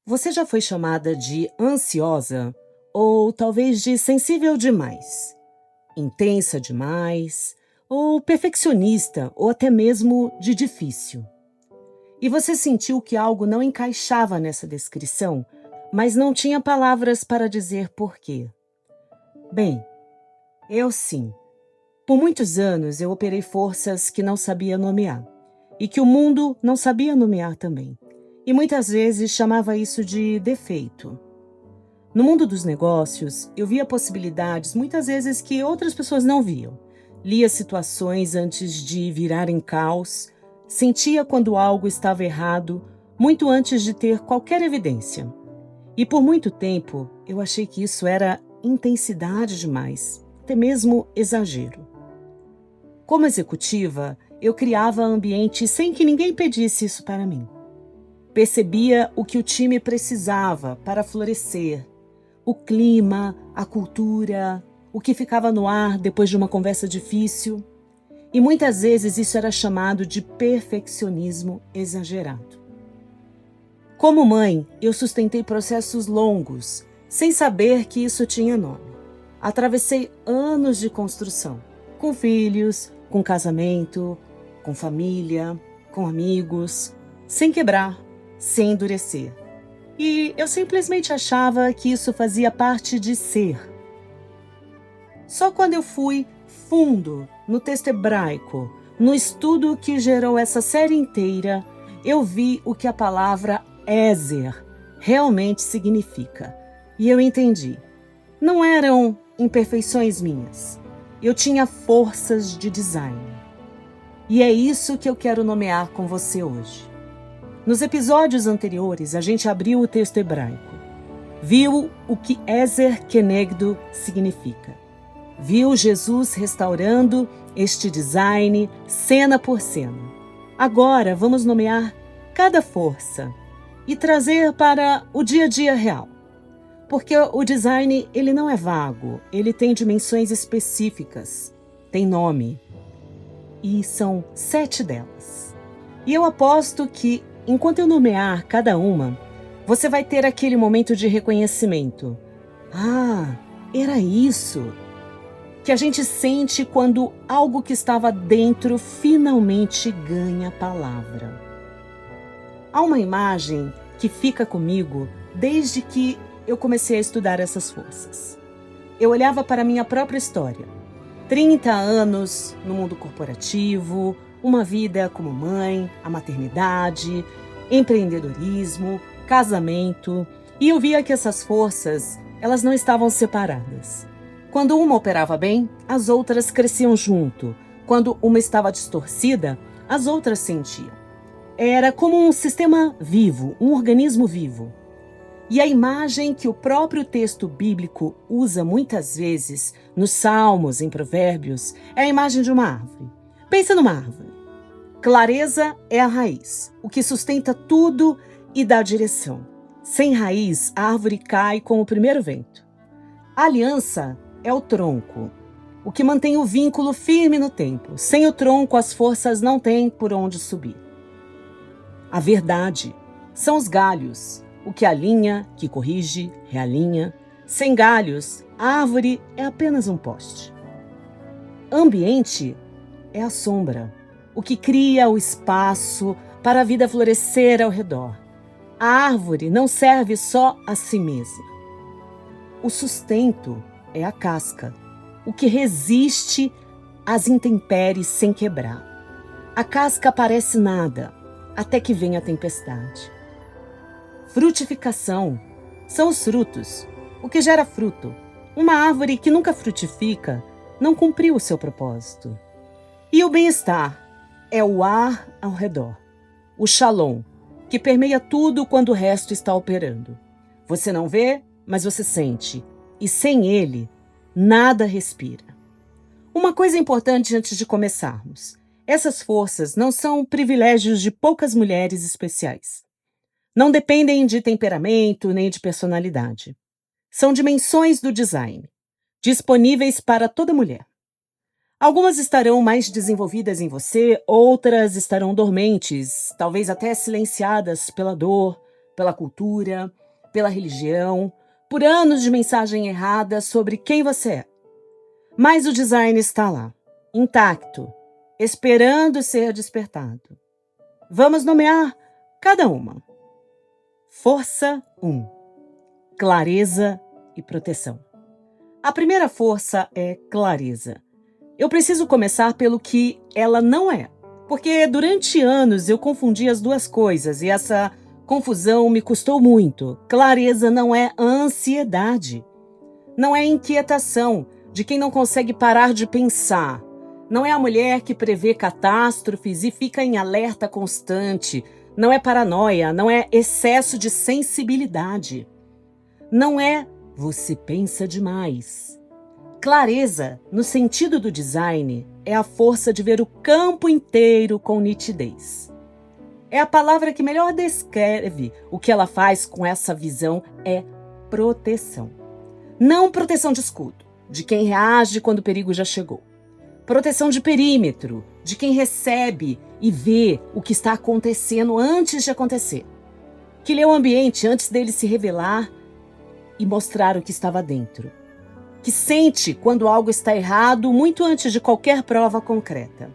Você já foi chamada de ansiosa ou talvez de sensível demais, intensa demais, ou perfeccionista, ou até mesmo de difícil. E você sentiu que algo não encaixava nessa descrição, mas não tinha palavras para dizer por quê. Bem, eu sim. Por muitos anos eu operei forças que não sabia nomear e que o mundo não sabia nomear também. E muitas vezes chamava isso de defeito. No mundo dos negócios, eu via possibilidades muitas vezes que outras pessoas não viam. Lia situações antes de virarem caos, sentia quando algo estava errado, muito antes de ter qualquer evidência. E por muito tempo, eu achei que isso era intensidade demais, até mesmo exagero. Como executiva, eu criava ambientes sem que ninguém pedisse isso para mim. Percebia o que o time precisava para florescer, o clima, a cultura, o que ficava no ar depois de uma conversa difícil. E muitas vezes isso era chamado de perfeccionismo exagerado. Como mãe, eu sustentei processos longos, sem saber que isso tinha nome. Atravessei anos de construção, com filhos, com casamento, com família, com amigos, sem quebrar, sem endurecer. E eu simplesmente achava que isso fazia parte de ser. Só quando eu fui fundo no texto hebraico, no estudo que gerou essa série inteira, eu vi o que a palavra Ezer realmente significa. E eu entendi. Não eram imperfeições minhas. Eu tinha forças de design. E é isso que eu quero nomear com você hoje. Nos episódios anteriores, a gente abriu o texto hebraico. Viu o que Ezer Kenegdo significa. Viu Jesus restaurando este design cena por cena. Agora vamos nomear cada força e trazer para o dia a dia real. Porque o design, ele não é vago, ele tem dimensões específicas, tem nome. E são 7 delas. E eu aposto que, enquanto eu nomear cada uma, você vai ter aquele momento de reconhecimento. Ah, era isso! Que a gente sente quando algo que estava dentro finalmente ganha palavra. Há uma imagem que fica comigo desde que eu comecei a estudar essas forças. Eu olhava para a minha própria história. 30 anos no mundo corporativo, uma vida como mãe, a maternidade, empreendedorismo, casamento, e eu via que essas forças, elas não estavam separadas. Quando uma operava bem, as outras cresciam junto. Quando uma estava distorcida, as outras sentiam. Era como um sistema vivo, um organismo vivo. E a imagem que o próprio texto bíblico usa muitas vezes, nos Salmos, em Provérbios, é a imagem de uma árvore. Pensa numa árvore. Clareza é a raiz, o que sustenta tudo e dá direção. Sem raiz, a árvore cai com o primeiro vento. A aliança é o tronco, o que mantém o vínculo firme no tempo. Sem o tronco, as forças não têm por onde subir. A verdade são os galhos, o que alinha, que corrige, realinha. Sem galhos, a árvore é apenas um poste. Ambiente é a sombra, o que cria o espaço para a vida florescer ao redor. A árvore não serve só a si mesma. O sustento é a casca, o que resiste às intempéries sem quebrar. A casca parece nada, até que vem a tempestade. Frutificação são os frutos, o que gera fruto. Uma árvore que nunca frutifica não cumpriu o seu propósito. E o bem-estar é o ar ao redor, o shalom, que permeia tudo quando o resto está operando. Você não vê, mas você sente, e sem ele, nada respira. Uma coisa importante antes de começarmos: essas forças não são privilégios de poucas mulheres especiais. Não dependem de temperamento nem de personalidade. São dimensões do design, disponíveis para toda mulher. Algumas estarão mais desenvolvidas em você, outras estarão dormentes, talvez até silenciadas pela dor, pela cultura, pela religião, por anos de mensagem errada sobre quem você é. Mas o design está lá, intacto, esperando ser despertado. Vamos nomear cada uma. Força 1. Clareza e proteção. A primeira força é clareza. Eu preciso começar pelo que ela não é, porque durante anos eu confundi as duas coisas e essa confusão me custou muito. Clareza não é ansiedade, não é inquietação de quem não consegue parar de pensar. Não é a mulher que prevê catástrofes e fica em alerta constante. Não é paranoia, não é excesso de sensibilidade. Não é você pensa demais. Clareza, no sentido do design, é a força de ver o campo inteiro com nitidez. É a palavra que melhor descreve o que ela faz com essa visão, é proteção. Não proteção de escudo, de quem reage quando o perigo já chegou. Proteção de perímetro, de quem recebe e vê o que está acontecendo antes de acontecer. Que lê o ambiente antes dele se revelar e mostrar o que estava dentro. Que sente quando algo está errado muito antes de qualquer prova concreta.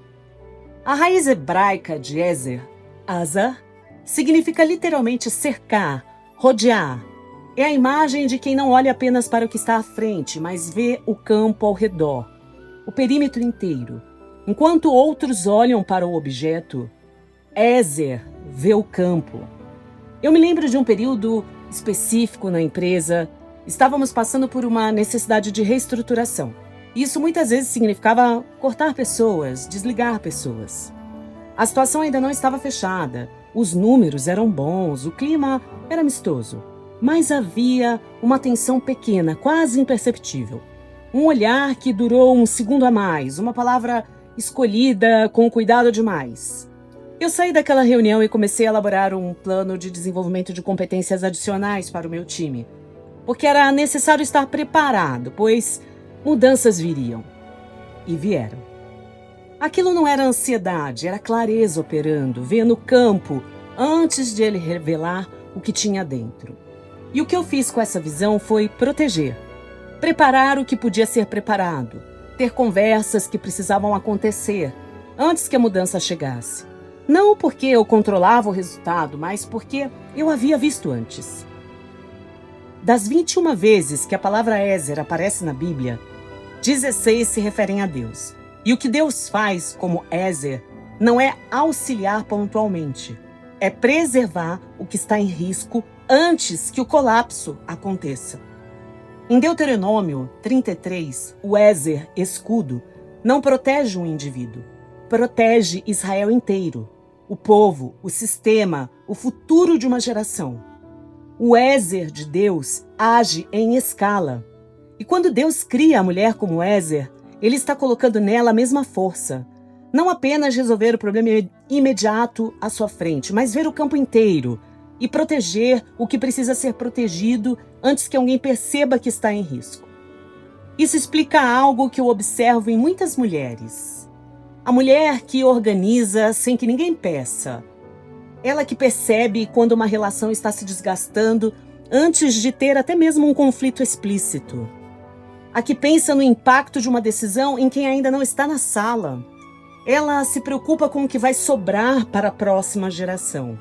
A raiz hebraica de Ezer, Azar, significa literalmente cercar, rodear. É a imagem de quem não olha apenas para o que está à frente, mas vê o campo ao redor, o perímetro inteiro. Enquanto outros olham para o objeto, Ezer vê o campo. Eu me lembro de um período específico na empresa. Estávamos passando por uma necessidade de reestruturação. Isso muitas vezes significava cortar pessoas, desligar pessoas. A situação ainda não estava fechada, os números eram bons, o clima era amistoso. Mas havia uma tensão pequena, quase imperceptível. Um olhar que durou um segundo a mais, uma palavra escolhida com cuidado demais. Eu saí daquela reunião e comecei a elaborar um plano de desenvolvimento de competências adicionais para o meu time. Porque era necessário estar preparado, pois mudanças viriam. E vieram. Aquilo não era ansiedade, era clareza operando, vendo o campo antes de ele revelar o que tinha dentro. E o que eu fiz com essa visão foi proteger, preparar o que podia ser preparado, ter conversas que precisavam acontecer antes que a mudança chegasse. Não porque eu controlava o resultado, mas porque eu havia visto antes. Das 21 vezes que a palavra Ezer aparece na Bíblia, 16 se referem a Deus. E o que Deus faz como Ezer não é auxiliar pontualmente, é preservar o que está em risco antes que o colapso aconteça. Em Deuteronômio 33, o Ezer, escudo, não protege um indivíduo, protege Israel inteiro, o povo, o sistema, o futuro de uma geração. O Ezer de Deus age em escala. E quando Deus cria a mulher como Ezer, Ele está colocando nela a mesma força. Não apenas resolver o problema imediato à sua frente, mas ver o campo inteiro e proteger o que precisa ser protegido antes que alguém perceba que está em risco. Isso explica algo que eu observo em muitas mulheres. A mulher que organiza sem que ninguém peça. Ela que percebe quando uma relação está se desgastando antes de ter até mesmo um conflito explícito. A que pensa no impacto de uma decisão em quem ainda não está na sala. Ela se preocupa com o que vai sobrar para a próxima geração.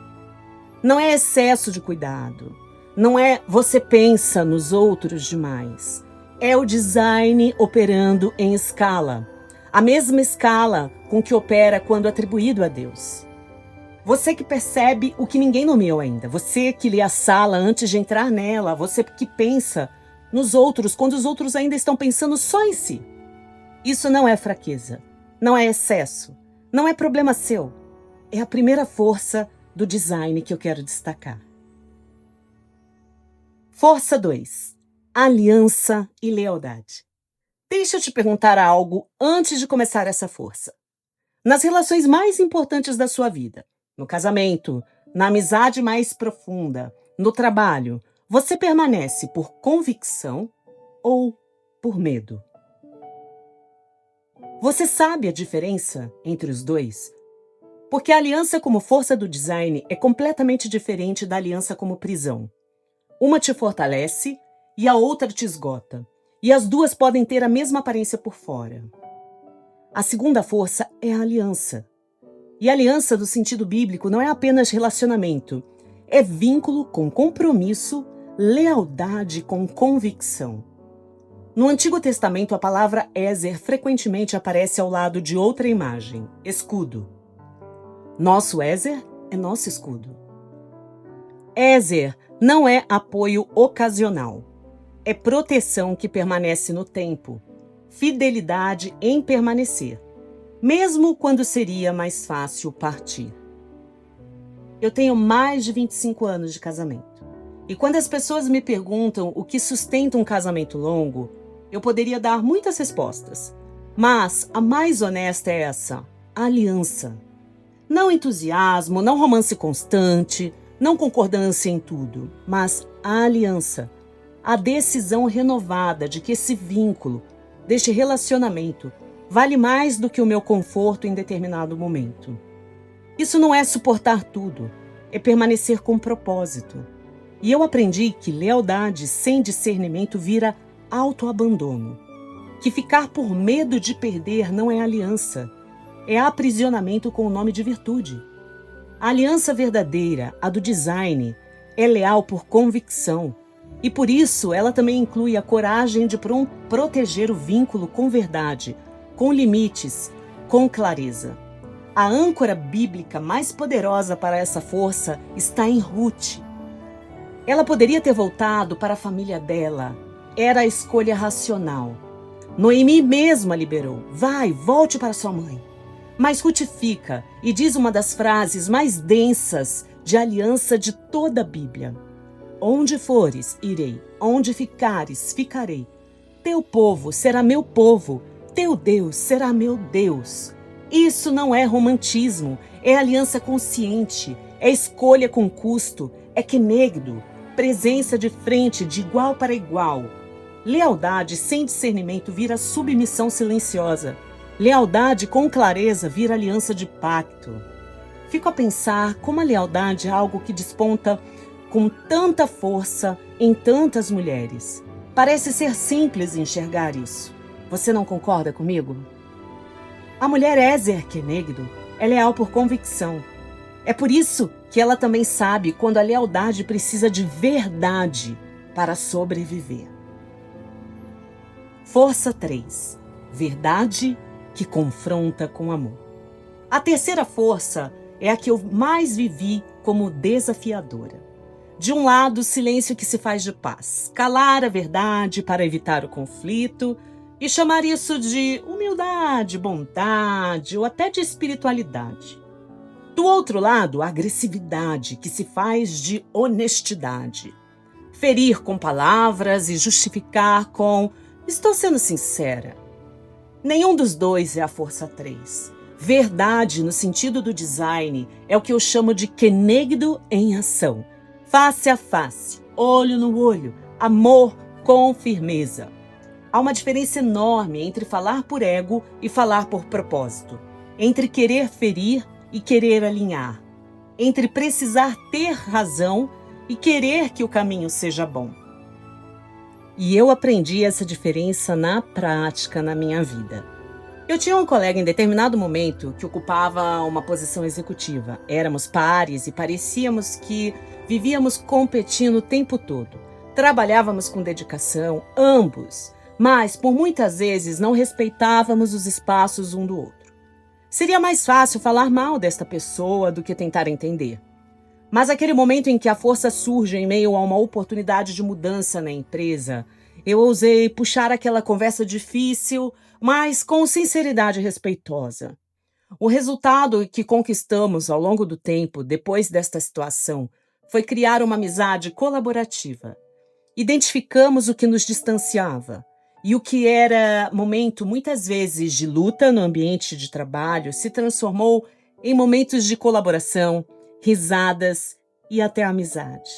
Não é excesso de cuidado. Não é você pensa nos outros demais. É o design operando em escala. A mesma escala com que opera quando atribuído a Deus. Você que percebe o que ninguém nomeou ainda. Você que lê a sala antes de entrar nela. Você que pensa nos outros quando os outros ainda estão pensando só em si. Isso não é fraqueza. Não é excesso. Não é problema seu. É a primeira força do design que eu quero destacar. Força 2. Aliança e lealdade. Deixa eu te perguntar algo antes de começar essa força. Nas relações mais importantes da sua vida, no casamento, na amizade mais profunda, no trabalho, você permanece por convicção ou por medo? Você sabe a diferença entre os dois? Porque a aliança como força do design é completamente diferente da aliança como prisão. Uma te fortalece e a outra te esgota. E as duas podem ter a mesma aparência por fora. A segunda força é a aliança. E a aliança, do sentido bíblico, não é apenas relacionamento. É vínculo com compromisso, lealdade com convicção. No Antigo Testamento, a palavra Ezer frequentemente aparece ao lado de outra imagem, escudo. Nosso Ezer é nosso escudo. Ezer não é apoio ocasional. É proteção que permanece no tempo, fidelidade em permanecer, mesmo quando seria mais fácil partir. Eu tenho mais de 25 anos de casamento. E quando as pessoas me perguntam o que sustenta um casamento longo, eu poderia dar muitas respostas. Mas a mais honesta é essa: a aliança. Não entusiasmo, não romance constante, não concordância em tudo, mas a aliança. A decisão renovada de que esse vínculo, deste relacionamento, vale mais do que o meu conforto em determinado momento. Isso não é suportar tudo, é permanecer com propósito. E eu aprendi que lealdade sem discernimento vira autoabandono. Que ficar por medo de perder não é aliança, é aprisionamento com o nome de virtude. A aliança verdadeira, a do design, é leal por convicção. E por isso ela também inclui a coragem de proteger o vínculo com verdade, com limites, com clareza. A âncora bíblica mais poderosa para essa força está em Ruth. Ela poderia ter voltado para a família dela. Era a escolha racional. Noemi mesmo a liberou. Vai, volte para sua mãe. Mas Ruth fica e diz uma das frases mais densas de aliança de toda a Bíblia. Onde fores, irei. Onde ficares, ficarei. Teu povo será meu povo. Teu Deus será meu Deus. Isso não é romantismo, é aliança consciente, é escolha com custo, é kenegdo, presença de frente, de igual para igual. Lealdade sem discernimento vira submissão silenciosa. Lealdade com clareza vira aliança de pacto. Fico a pensar como a lealdade é algo que desponta com tanta força em tantas mulheres. Parece ser simples enxergar isso. Você não concorda comigo? A mulher Ezer Kenegdo é leal por convicção. É por isso que ela também sabe quando a lealdade precisa de verdade para sobreviver. Força 3. Verdade que confronta com amor. A terceira força é a que eu mais vivi como desafiadora. De um lado, o silêncio que se faz de paz, calar a verdade para evitar o conflito e chamar isso de humildade, bondade ou até de espiritualidade. Do outro lado, a agressividade que se faz de honestidade. Ferir com palavras e justificar com estou sendo sincera. Nenhum dos dois é a força 3. Verdade, no sentido do design, é o que eu chamo de kenegdo em ação. Face a face, olho no olho, amor com firmeza. Há uma diferença enorme entre falar por ego e falar por propósito. Entre querer ferir e querer alinhar. Entre precisar ter razão e querer que o caminho seja bom. E eu aprendi essa diferença na prática na minha vida. Eu tinha um colega em determinado momento que ocupava uma posição executiva. Éramos pares e parecíamos que vivíamos competindo o tempo todo. Trabalhávamos com dedicação, ambos, mas por muitas vezes não respeitávamos os espaços um do outro. Seria mais fácil falar mal desta pessoa do que tentar entender. Mas aquele momento em que a força surge em meio a uma oportunidade de mudança na empresa, eu ousei puxar aquela conversa difícil, mas com sinceridade respeitosa. O resultado que conquistamos ao longo do tempo, depois desta situação, foi criar uma amizade colaborativa. Identificamos o que nos distanciava e o que era momento, muitas vezes, de luta no ambiente de trabalho, se transformou em momentos de colaboração, risadas e até amizade.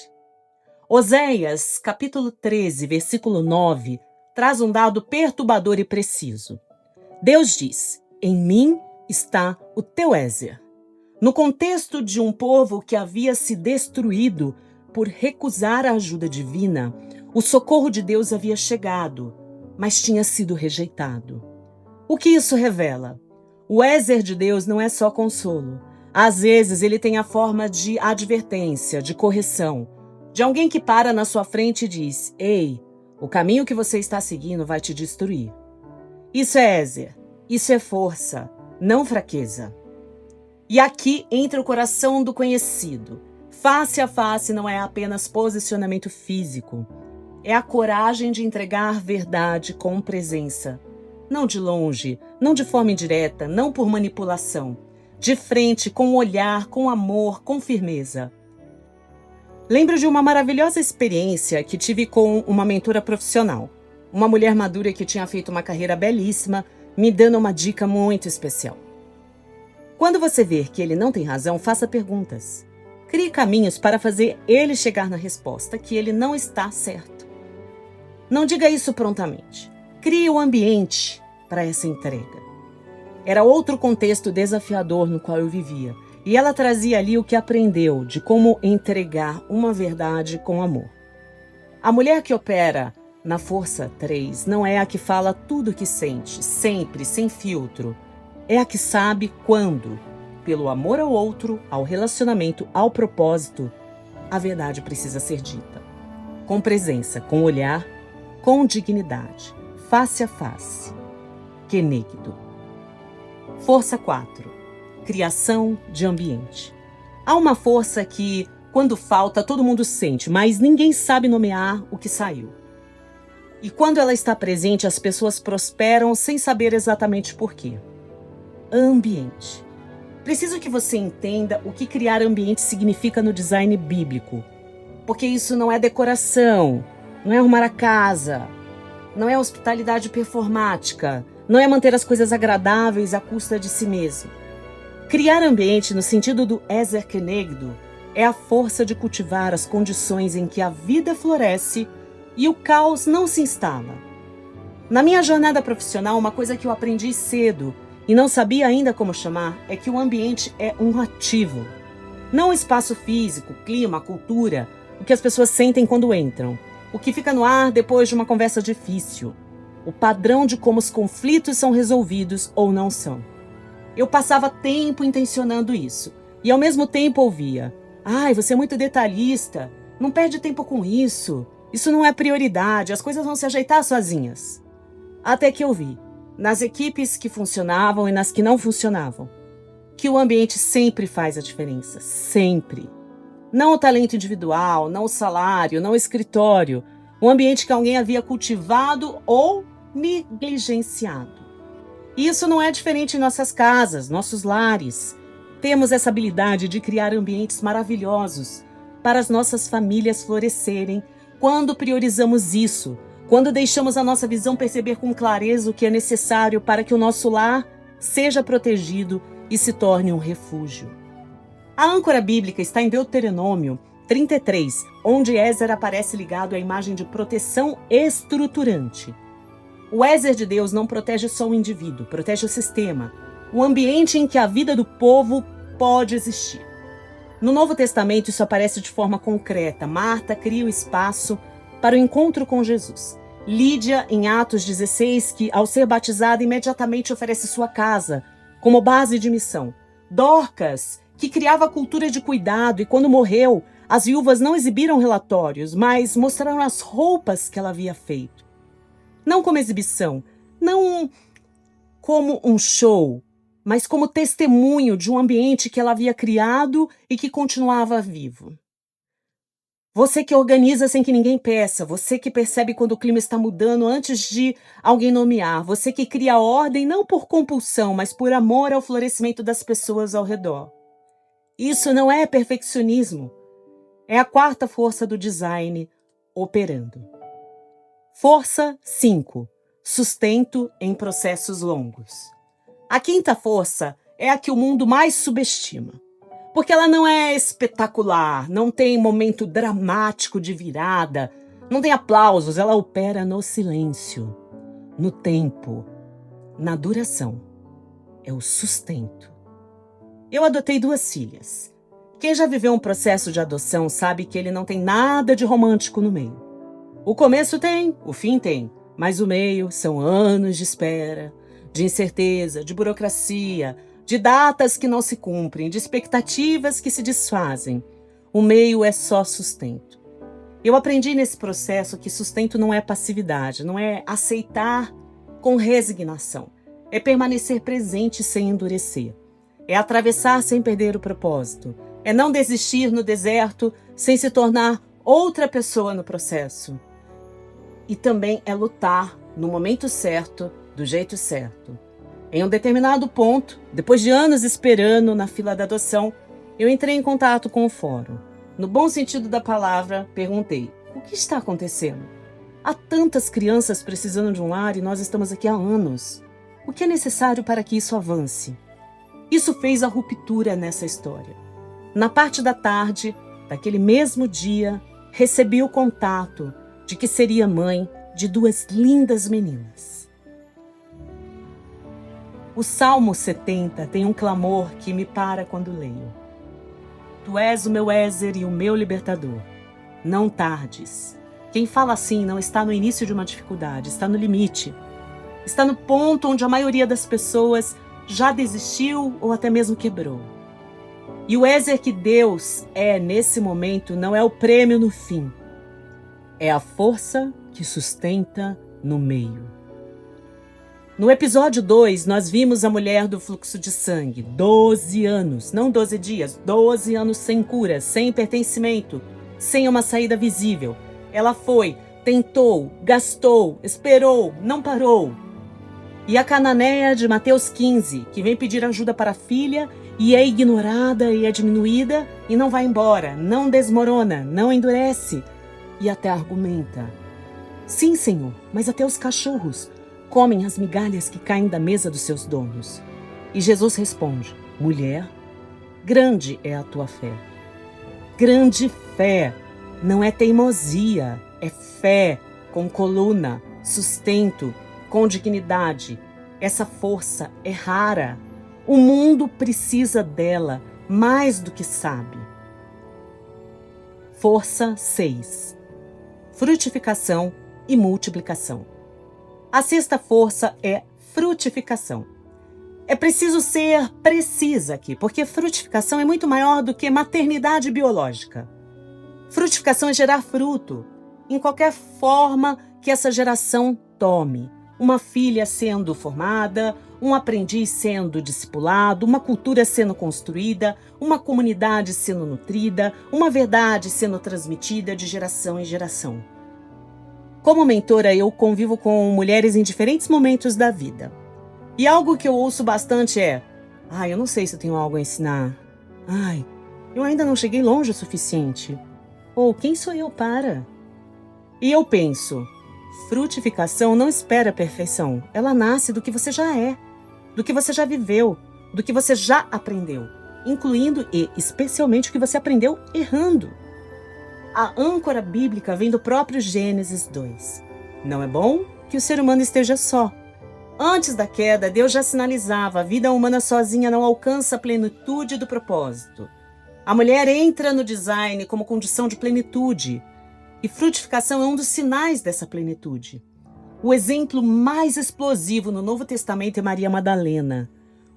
Oséias, capítulo 13, versículo 9, traz um dado perturbador e preciso. Deus diz: em mim está o teu Ezer. No contexto de um povo que havia se destruído por recusar a ajuda divina, o socorro de Deus havia chegado, mas tinha sido rejeitado. O que isso revela? O Ézer de Deus não é só consolo. Às vezes ele tem a forma de advertência, de correção, de alguém que para na sua frente e diz: "Ei, o caminho que você está seguindo vai te destruir." Isso é Ézer, isso é força, não fraqueza. E aqui entra o coração do conhecido. Face a face não é apenas posicionamento físico. É a coragem de entregar verdade com presença. Não de longe, não de forma indireta, não por manipulação. De frente, com olhar, com amor, com firmeza. Lembro de uma maravilhosa experiência que tive com uma mentora profissional. Uma mulher madura que tinha feito uma carreira belíssima, me dando uma dica muito especial. Quando você ver que ele não tem razão, faça perguntas. Crie caminhos para fazer ele chegar na resposta que ele não está certo. Não diga isso prontamente. Crie o ambiente para essa entrega. Era outro contexto desafiador no qual eu vivia, e ela trazia ali o que aprendeu de como entregar uma verdade com amor. A mulher que opera na Força 3 não é a que fala tudo o que sente, sempre, sem filtro. É a que sabe quando, pelo amor ao outro, ao relacionamento, ao propósito, a verdade precisa ser dita. Com presença, com olhar, com dignidade, face a face. Kenegdo. Força 4. Criação de ambiente. Há uma força que, quando falta, todo mundo sente, mas ninguém sabe nomear o que saiu. E quando ela está presente, as pessoas prosperam sem saber exatamente por quê. Ambiente. Preciso que você entenda o que criar ambiente significa no design bíblico. Porque isso não é decoração, não é arrumar a casa, não é hospitalidade performática, não é manter as coisas agradáveis à custa de si mesmo. Criar ambiente, no sentido do Ézer Kenegdo, é a força de cultivar as condições em que a vida floresce e o caos não se instala. Na minha jornada profissional, uma coisa que eu aprendi cedo e não sabia ainda como chamar é que o ambiente é um ativo. Não o espaço físico, clima, cultura, o que as pessoas sentem quando entram, o que fica no ar depois de uma conversa difícil, o padrão de como os conflitos são resolvidos ou não são. Eu passava tempo intencionando isso e ao mesmo tempo ouvia: "Ai, você é muito detalhista, não perde tempo com isso, isso não é prioridade, as coisas vão se ajeitar sozinhas." Até que eu vi, nas equipes que funcionavam e nas que não funcionavam, que o ambiente sempre faz a diferença, sempre. Não o talento individual, não o salário, não o escritório, o ambiente que alguém havia cultivado ou negligenciado. E isso não é diferente em nossas casas, nossos lares. Temos essa habilidade de criar ambientes maravilhosos para as nossas famílias florescerem quando priorizamos isso, quando deixamos a nossa visão perceber com clareza o que é necessário para que o nosso lar seja protegido e se torne um refúgio. A âncora bíblica está em Deuteronômio 33, onde Ézer aparece ligado à imagem de proteção estruturante. O Ézer de Deus não protege só o indivíduo, protege o sistema, o ambiente em que a vida do povo pode existir. No Novo Testamento isso aparece de forma concreta. Marta cria o espaço para o encontro com Jesus. Lídia, em Atos 16, que ao ser batizada imediatamente oferece sua casa como base de missão. Dorcas, que criava a cultura de cuidado e quando morreu, as viúvas não exibiram relatórios, mas mostraram as roupas que ela havia feito. Não como exibição, não como um show, mas como testemunho de um ambiente que ela havia criado e que continuava vivo. Você que organiza sem que ninguém peça, você que percebe quando o clima está mudando antes de alguém nomear, você que cria ordem não por compulsão, mas por amor ao florescimento das pessoas ao redor. Isso não é perfeccionismo, é a quarta força do design operando. Força 5. Sustento em processos longos. A quinta força é a que o mundo mais subestima. Porque ela não é espetacular, não tem momento dramático de virada, não tem aplausos, ela opera no silêncio, no tempo, na duração. É o sustento. Eu adotei 2 filhas. Quem já viveu um processo de adoção sabe que ele não tem nada de romântico no meio. O começo tem, o fim tem, mas o meio são anos de espera, de incerteza, de burocracia, de datas que não se cumprem, de expectativas que se desfazem. O meio é só sustento. Eu aprendi nesse processo que sustento não é passividade, não é aceitar com resignação. É permanecer presente sem endurecer. É atravessar sem perder o propósito. É não desistir no deserto sem se tornar outra pessoa no processo. E também é lutar no momento certo, do jeito certo. Em um determinado ponto, depois de anos esperando na fila da adoção, eu entrei em contato com o fórum. No bom sentido da palavra, perguntei: o que está acontecendo? Há tantas crianças precisando de um lar e nós estamos aqui há anos. O que é necessário para que isso avance? Isso fez a ruptura nessa história. Na parte da tarde, daquele mesmo dia, recebi o contato de que seria mãe de 2 lindas meninas. O Salmo 70 tem um clamor que me para quando leio. Tu és o meu Ézer e o meu libertador. Não tardes. Quem fala assim não está no início de uma dificuldade, está no limite. Está no ponto onde a maioria das pessoas já desistiu ou até mesmo quebrou. E o Ézer que Deus é nesse momento não é o prêmio no fim. É a força que sustenta no meio. No episódio 2, nós vimos a mulher do fluxo de sangue. 12 anos, não 12 dias, 12 anos sem cura, sem pertencimento, sem uma saída visível. Ela foi, tentou, gastou, esperou, não parou. E a cananeia de Mateus 15, que vem pedir ajuda para a filha e é ignorada e é diminuída e não vai embora, não desmorona, não endurece e até argumenta. Sim, Senhor, mas até os cachorros comem as migalhas que caem da mesa dos seus donos. E Jesus responde: mulher, grande é a tua fé. Grande fé não é teimosia, é fé com coluna, sustento, com dignidade. Essa força é rara. O mundo precisa dela mais do que sabe. Força 6. Frutificação e multiplicação. A 6ª força é frutificação. É preciso ser precisa aqui, porque frutificação é muito maior do que maternidade biológica. Frutificação é gerar fruto, em qualquer forma que essa geração tome. Uma filha sendo formada, um aprendiz sendo discipulado, uma cultura sendo construída, uma comunidade sendo nutrida, uma verdade sendo transmitida de geração em geração. Como mentora, eu convivo com mulheres em diferentes momentos da vida. E algo que eu ouço bastante é: eu não sei se eu tenho algo a ensinar. Eu ainda não cheguei longe o suficiente. Ou quem sou eu para? E eu penso, frutificação não espera a perfeição. Ela nasce do que você já é, do que você já viveu, do que você já aprendeu, incluindo e especialmente o que você aprendeu errando. A âncora bíblica vem do próprio Gênesis 2. Não é bom que o ser humano esteja só. Antes da queda, Deus já sinalizava: a vida humana sozinha não alcança a plenitude do propósito. A mulher entra no design como condição de plenitude. E frutificação é um dos sinais dessa plenitude. O exemplo mais explosivo no Novo Testamento é Maria Madalena.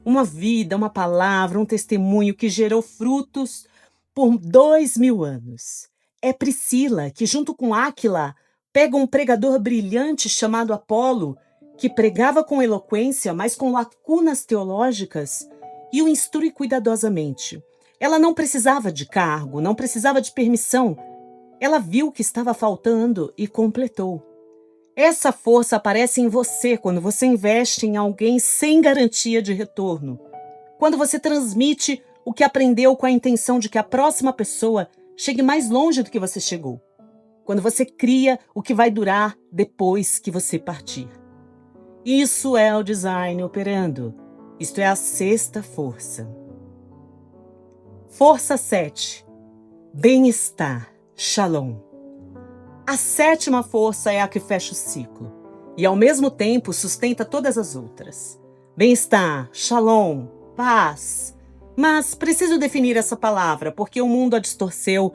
Uma vida, uma palavra, um testemunho que gerou frutos por 2000 anos. É Priscila, que junto com Áquila pega um pregador brilhante chamado Apolo, que pregava com eloquência, mas com lacunas teológicas, e o instrui cuidadosamente. Ela não precisava de cargo, não precisava de permissão. Ela viu o que estava faltando e completou. Essa força aparece em você quando você investe em alguém sem garantia de retorno. Quando você transmite o que aprendeu com a intenção de que a próxima pessoa chegue mais longe do que você chegou. Quando você cria o que vai durar depois que você partir. Isso é o design operando. Isto é a 6ª força. Força 7. Bem-estar. Shalom. A 7ª força é a que fecha o ciclo e, ao mesmo tempo, sustenta todas as outras. Bem-estar, shalom, paz. Mas preciso definir essa palavra, porque o mundo a distorceu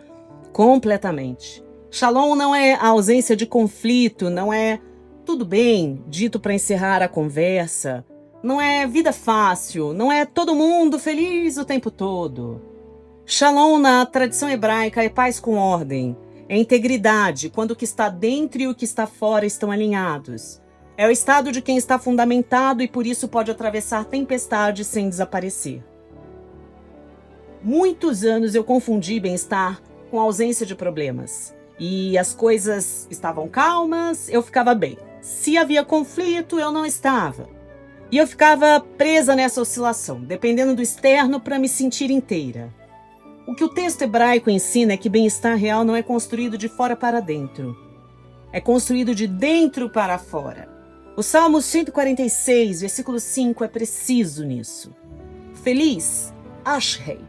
completamente. Shalom não é a ausência de conflito, não é tudo bem, dito para encerrar a conversa, não é vida fácil, não é todo mundo feliz o tempo todo. Shalom na tradição hebraica é paz com ordem, é integridade, quando o que está dentro e o que está fora estão alinhados. É o estado de quem está fundamentado e por isso pode atravessar tempestades sem desaparecer. Muitos anos eu confundi bem-estar com ausência de problemas. E as coisas estavam calmas, eu ficava bem. Se havia conflito, eu não estava. E eu ficava presa nessa oscilação, dependendo do externo para me sentir inteira. O que o texto hebraico ensina é que bem-estar real não é construído de fora para dentro. É construído de dentro para fora. O Salmo 146, versículo 5 é preciso nisso. Feliz, Ashrei,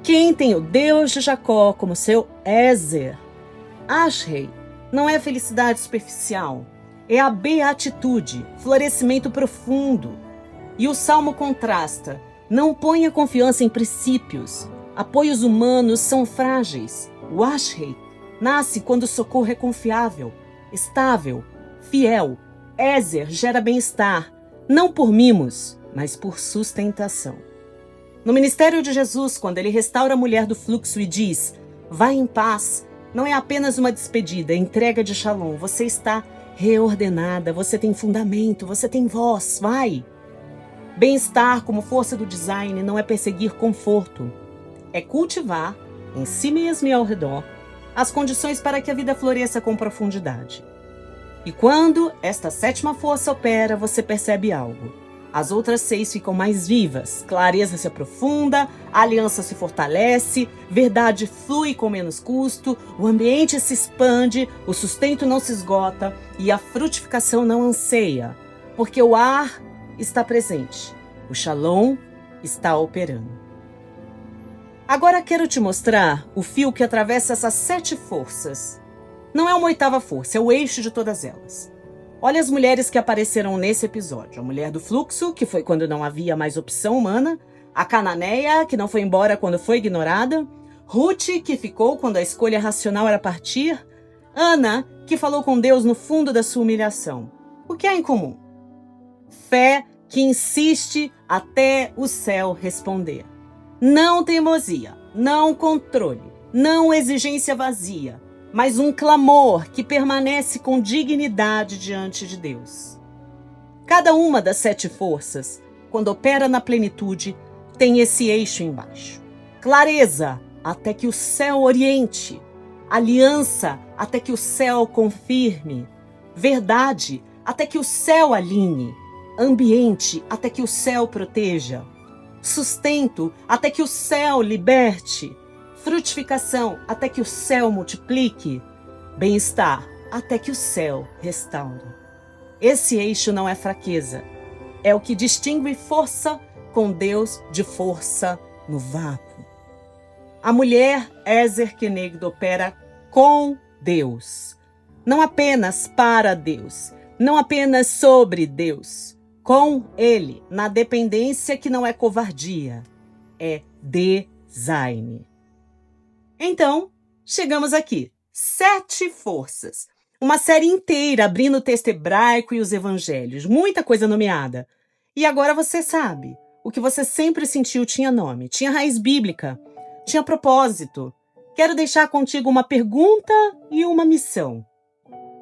quem tem o Deus de Jacó como seu Ezer. Ashrei não é felicidade superficial, é a beatitude, florescimento profundo. E o Salmo contrasta, não ponha confiança em princípios, apoios humanos são frágeis. O Ashrei nasce quando o socorro é confiável, estável, fiel. Ezer gera bem-estar, não por mimos, mas por sustentação. No ministério de Jesus, quando ele restaura a mulher do fluxo e diz, vá em paz, não é apenas uma despedida, é entrega de shalom. Você está reordenada, você tem fundamento, você tem voz, vai. Bem-estar como força do design não é perseguir conforto, é cultivar, em si mesmo e ao redor, as condições para que a vida floresça com profundidade. E quando esta sétima força opera, você percebe algo. As outras 6 ficam mais vivas, clareza se aprofunda, a aliança se fortalece, verdade flui com menos custo, o ambiente se expande, o sustento não se esgota e a frutificação não anseia, porque o ar está presente, o shalom está operando. Agora quero te mostrar o fio que atravessa essas 7 forças. Não é uma 8ª força, é o eixo de todas elas. Olha as mulheres que apareceram nesse episódio. A mulher do fluxo, que foi quando não havia mais opção humana. A cananeia, que não foi embora quando foi ignorada. Ruth, que ficou quando a escolha racional era partir. Ana, que falou com Deus no fundo da sua humilhação. O que há em comum? Fé que insiste até o céu responder. Não teimosia, não controle, não exigência vazia, mas um clamor que permanece com dignidade diante de Deus. Cada uma das 7 forças, quando opera na plenitude, tem esse eixo embaixo. Clareza, até que o céu oriente. Aliança, até que o céu confirme. Verdade, até que o céu alinhe. Ambiente, até que o céu proteja. Sustento, até que o céu liberte. Frutificação, até que o céu multiplique. Bem-estar, até que o céu restaure. Esse eixo não é fraqueza. É o que distingue força com Deus de força no vácuo. A mulher Ezer Kenegdo opera com Deus. Não apenas para Deus. Não apenas sobre Deus. Com Ele, na dependência que não é covardia. É design. Então, chegamos aqui. 7 forças. Uma série inteira abrindo o texto hebraico e os evangelhos. Muita coisa nomeada. E agora você sabe. O que você sempre sentiu tinha nome, tinha raiz bíblica, tinha propósito. Quero deixar contigo uma pergunta e uma missão.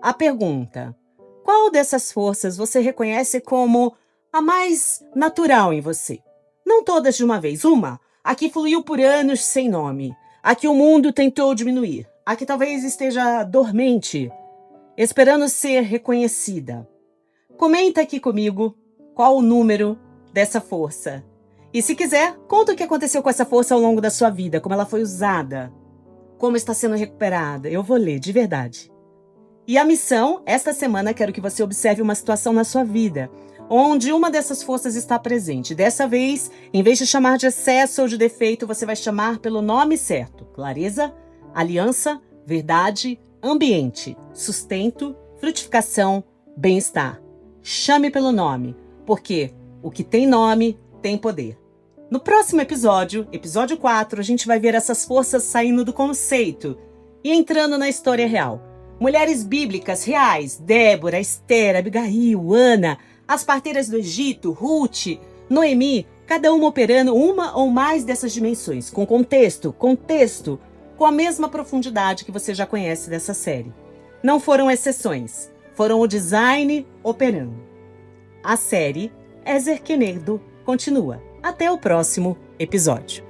A pergunta: qual dessas forças você reconhece como a mais natural em você? Não todas de uma vez. Uma, a que fluiu por anos sem nome. A que o mundo tentou diminuir, a que talvez esteja dormente, esperando ser reconhecida. Comenta aqui comigo qual o número dessa força. E se quiser, conta o que aconteceu com essa força ao longo da sua vida, como ela foi usada, como está sendo recuperada. Eu vou ler, de verdade. E a missão, esta semana quero que você observe uma situação na sua vida, onde uma dessas forças está presente. Dessa vez, em vez de chamar de excesso ou de defeito, você vai chamar pelo nome certo. Clareza, aliança, verdade, ambiente, sustento, frutificação, bem-estar. Chame pelo nome, porque o que tem nome tem poder. No próximo episódio, episódio 4, a gente vai ver essas forças saindo do conceito e entrando na história real. Mulheres bíblicas reais, Débora, Esther, Abigail, Ana, as parteiras do Egito, Ruth, Noemi, cada uma operando uma ou mais dessas dimensões, com contexto, com a mesma profundidade que você já conhece dessa série. Não foram exceções, foram o design operando. A série Ezer Kenegdo continua. Até o próximo episódio.